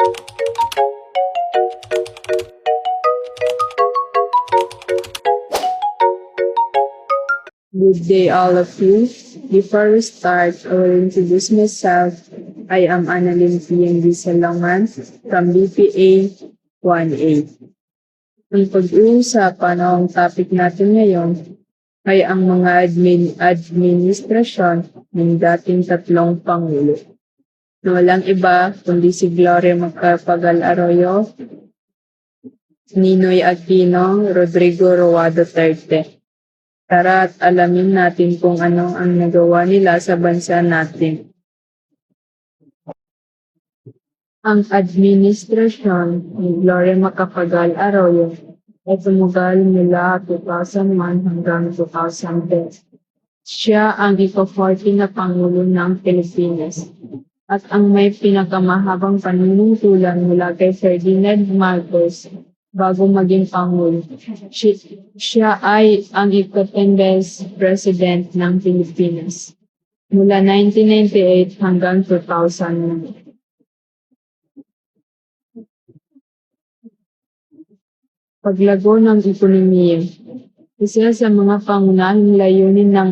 Good day, all of you. Before we start, I will introduce myself. I am Annalyn PNB Salongan from BPA 1A. Ang pag-uusapan o ang topic natin ngayon ay ang mga administrasyon ng dating tatlong Pangulo. Na walang iba kundi si Gloria Macapagal Arroyo, Ninoy Aquino, Rodrigo Roa Duterte. Tara at alamin natin kung ano ang nagawa nila sa bansa natin. Ang administrasyon ni Gloria Macapagal Arroyo ay tumugal mula 2001 hanggang 2010. Siya ang ika-40 na Pangulo ng Pilipinas at ang may pinakamahabang panunungkulan mula kay Ferdinand Marcos bago maging Pangulo. Siya ay ang ika-10 Vice President ng Pilipinas mula 1998 hanggang 2009. Paglago ng ekonomiya. Isa sa mga pangunahing layunin ng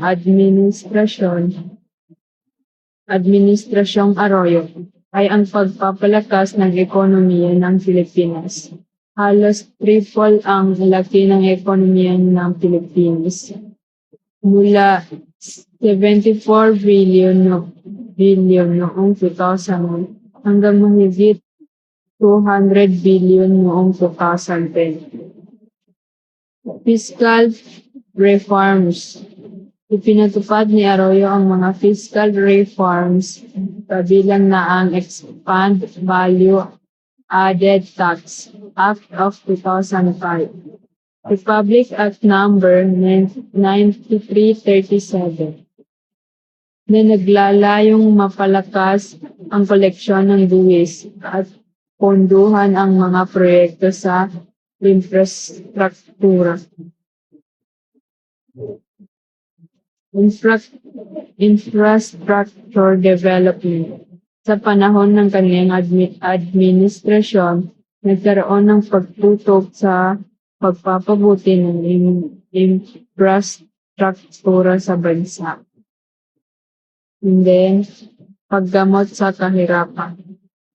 Administrasyong Arroyo ay ang pagpapalakas ng ekonomiya ng Pilipinas. Halos triple ang laki ng ekonomiya ng Pilipinas. Mula 74 billion noong 2000 hanggang mahigit 200 billion noong 2010. Fiscal reforms. Ipinatupad ni Arroyo ang mga fiscal reforms kabilang na ang Expand Value Added Tax Act of 2005, Republic Act Number 9337, na naglalayong mapalakas ang koleksyon ng buwis at ponduhan ang mga proyekto sa infrastruktura. Infrastructure development. Sa panahon ng kanyang administrasyon, nagkaroon ng pagtutok sa pagpapabuti ng infrastruktura sa bansa. And then, paggamot sa kahirapan.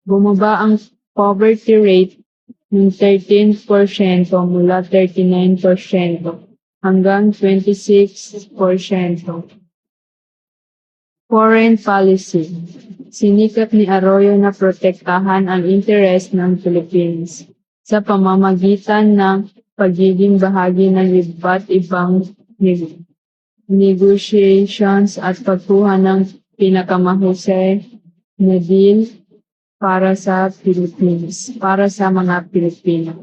Bumaba ang poverty rate ng 13% mula 39% hanggang 26%. Foreign policy. Sinikap ni Arroyo na protektahan ang interes ng Philippines sa pamamagitan ng pagiging bahagi ng iba't ibang negotiations at pagkuha ng pinakamahusay na deal para sa Philippines, para sa mga Pilipino.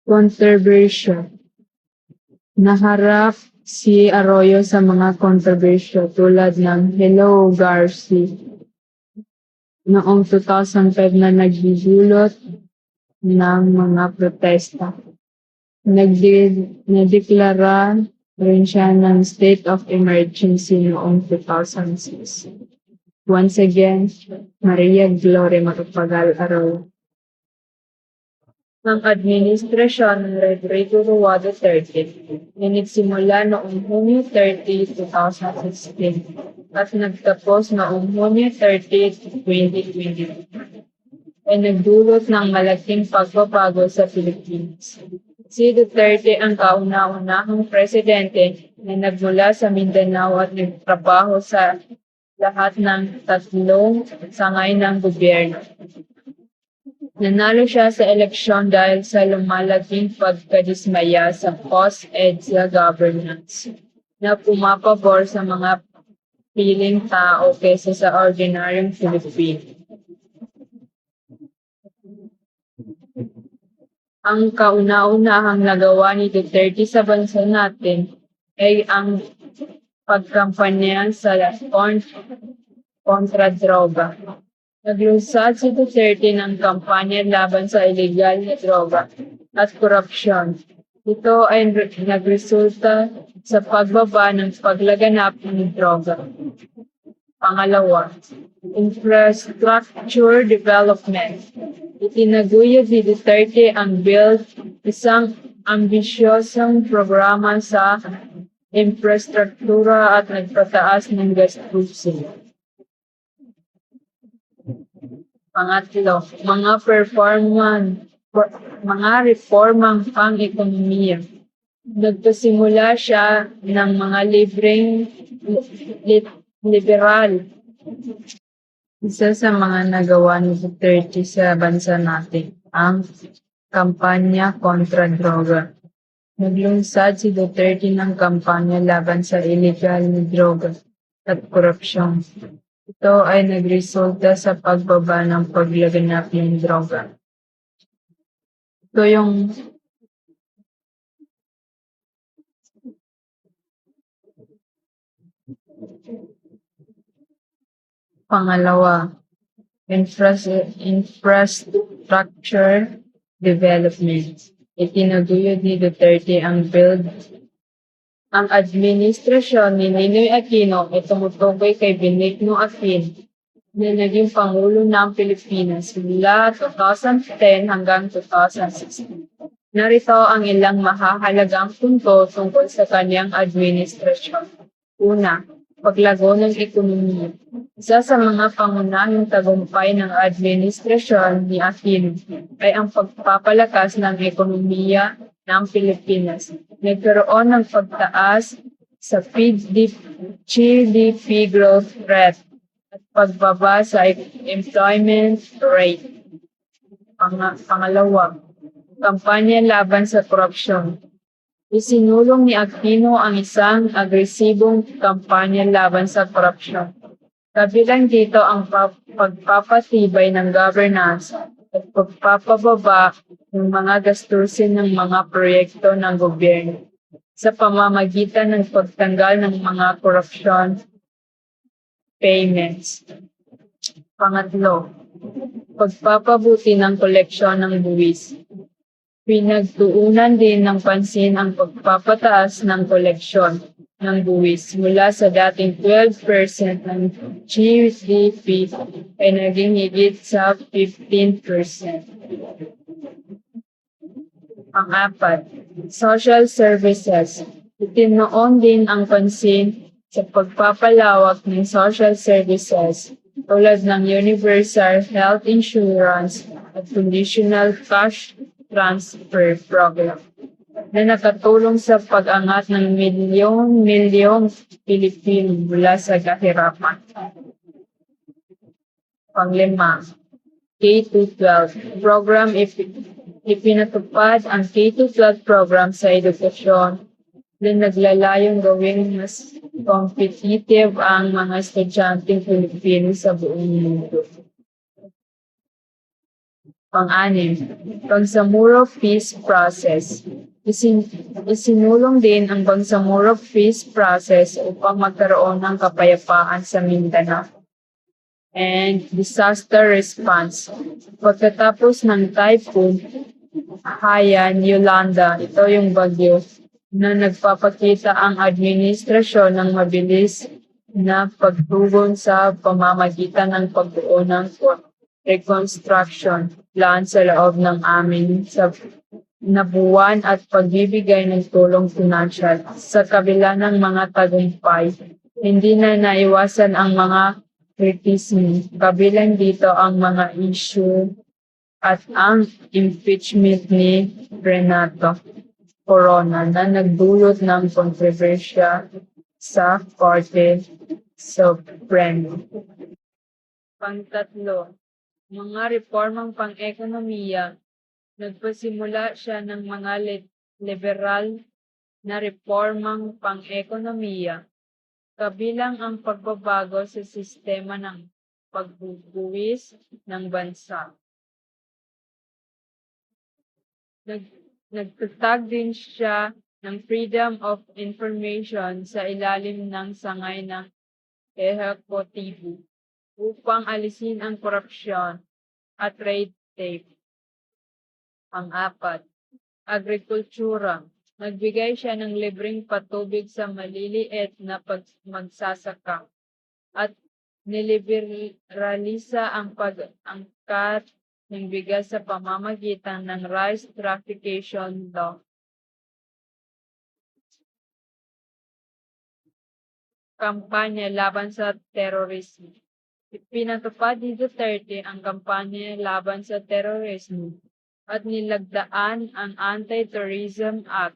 Controversial. Naharap si Arroyo sa mga kontrobersya tulad ng Hello Garci noong 2005 na nagdudulot ng mga protesta. Nadeklara rin siya ng state of emergency noong 2006. Once again, Maria Gloria Macapagal Arroyo. Ang administrasyon ng Rodrigo Roa Duterte na nagsimula noong Hunyo 30, 2016 at nagtapos noong Hunyo 30, 2020 ay nagdulot ng malaking pagbabago sa Pilipinas. Si Duterte ang kauna-unahang presidente na nagmula sa Mindanao at nagtrabaho sa lahat ng tatlong sangay ng gobyerno. Nanalo siya sa eleksyon dahil sa lumalaking pagkadismaya sa post-EDSA governance na pumapabor sa mga piling tao kaysa sa ordinaryong Filipino. Ang kauna-unahang nagawa ni Duterte sa bansa natin ay ang pagkampanya sa kontra droga. Naglunsad si Duterte ng kampanya laban sa ilegal na droga at korupsyon. Ito ay nagresulta sa pagbaba ng paglaganap ng droga. Pangalawa, infrastructure development. Itinaguyod ni Duterte ang build, isang ambisyosong programa sa infrastruktura at nagpataas ng gastusin. Pangatlo, mga reformang pang-ekonomiya. Nagpasimula siya ng mga libreng liberal. Isa sa mga nagawa ni Duterte sa bansa natin, ang kampanya kontra droga. Naglunsad si Duterte ng kampanya laban sa illegal na droga at korupsyon. Ito ay nagresulta sa pagbaba ng paglaganap ng droga. Ito yung pangalawa, infrastructure development. Itinaguyod ni Duterte ang build. Ang administrasyon ni Ninoy Aquino ay tumutukoy kay Benigno Aquino na naging Pangulo ng Pilipinas mula 2010 hanggang 2016. Narito ang ilang mahahalagang punto tungkol sa kanyang administrasyon. Una, paglago ng ekonomiya. Isa sa mga pangunahing tagumpay ng administrasyon ni Aquino ay ang pagpapalakas ng ekonomiya ng Pilipinas. Nagkaroon ng pagtaas sa GDP growth rate at pagbaba sa employment rate. Pangalawa, kampanya laban sa korupsyon. Isinulong ni Aquino ang isang agresibong kampanya laban sa korupsyon. Kabilang dito ang pagpapatibay ng governance at pagpapababa ng mga gastusin ng mga proyekto ng gobyerno sa pamamagitan ng pagtanggal ng mga corruption payments. Pangatlo, pagpapabuti ng koleksyon ng buwis. Pinagtuunan din ng pansin ang pagpapataas ng koleksyon ng buwis mula sa dating 12% ng GDP ay naging higit sa 15%. Pang-apat, social services. Itinoon din ang pansin sa pagpapalawak ng social services tulad ng universal health insurance at conditional cash transfer program na nakatulong sa pag-angat ng milyon-milyong Pilipino mula sa kahirapan. Panglima, K-12 program. Ipinatupad ang K-12 program sa edukasyon na naglalayong gawing mas competitive ang mga estudyanteng Pilipino sa buong mundo. Pang-anim, Bangsamoro Peace Process. Isinulong din ang Bangsamoro Peace Process upang magkaroon ng kapayapaan sa Mindanao. And disaster response. Pagkatapos ng typhoon, Haiyan, Yolanda, ito yung bagyo na nagpapakita ang administrasyon ng mabilis na pagtugon sa pamamagitan ng pagbuo ng reconstruction plan sa loob ng amin sa nabuwan at pagbibigay ng tulong pinansyal. Sa kabila ng mga tagumpay, hindi na naiwasan ang mga criticism. Kabilang dito ang mga issue at ang impeachment ni Renato Corona na nagdulot ng kontrobersya sa Korte Supremo. Pangtatlo, mga reformang pang-ekonomiya. Nagpasimula siya ng mga liberal na reformang pang-ekonomiya, kabilang ang pagbabago sa sistema ng pagbubuwis ng bansa. Nagtatag din siya ng freedom of information sa ilalim ng sangay ng ehekutibo upang alisin ang korupsyon at red tape. Pang-apat, agrikultura. Nagbigay siya ng libreng patubig sa maliliit na magsasaka at Niliberalisa ang pag-angkat ng bigas sa pamamagitan ng Rice Traffication Law. Kampanya laban sa terorismo. Ipinatupad ni Duterte ang kampanya laban sa terorismo at nilagdaan ang Anti-Terrorism Act.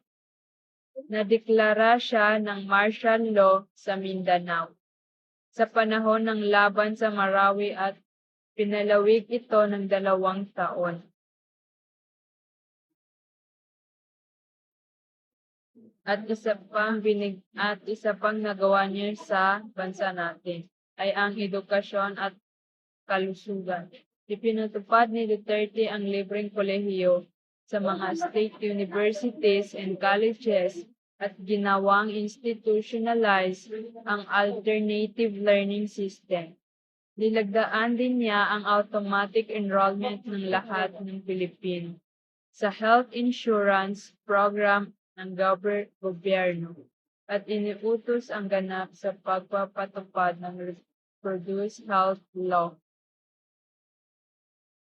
Nadeklara siya ng martial law sa Mindanao sa panahon ng laban sa Marawi at pinalawig ito ng 2 taon. At isa pang nagawa niya sa bansa natin ay ang edukasyon at kalusugan. Ipinatupad ni Duterte ang libreng kolehiyo sa mga state universities and colleges at ginawang institutionalize ang alternative learning system. Nilagdaan din niya ang automatic enrollment ng lahat ng Pilipino sa health insurance program ng gobyerno at iniutos ang ganap sa pagpapatupad ng Reproduce Health Law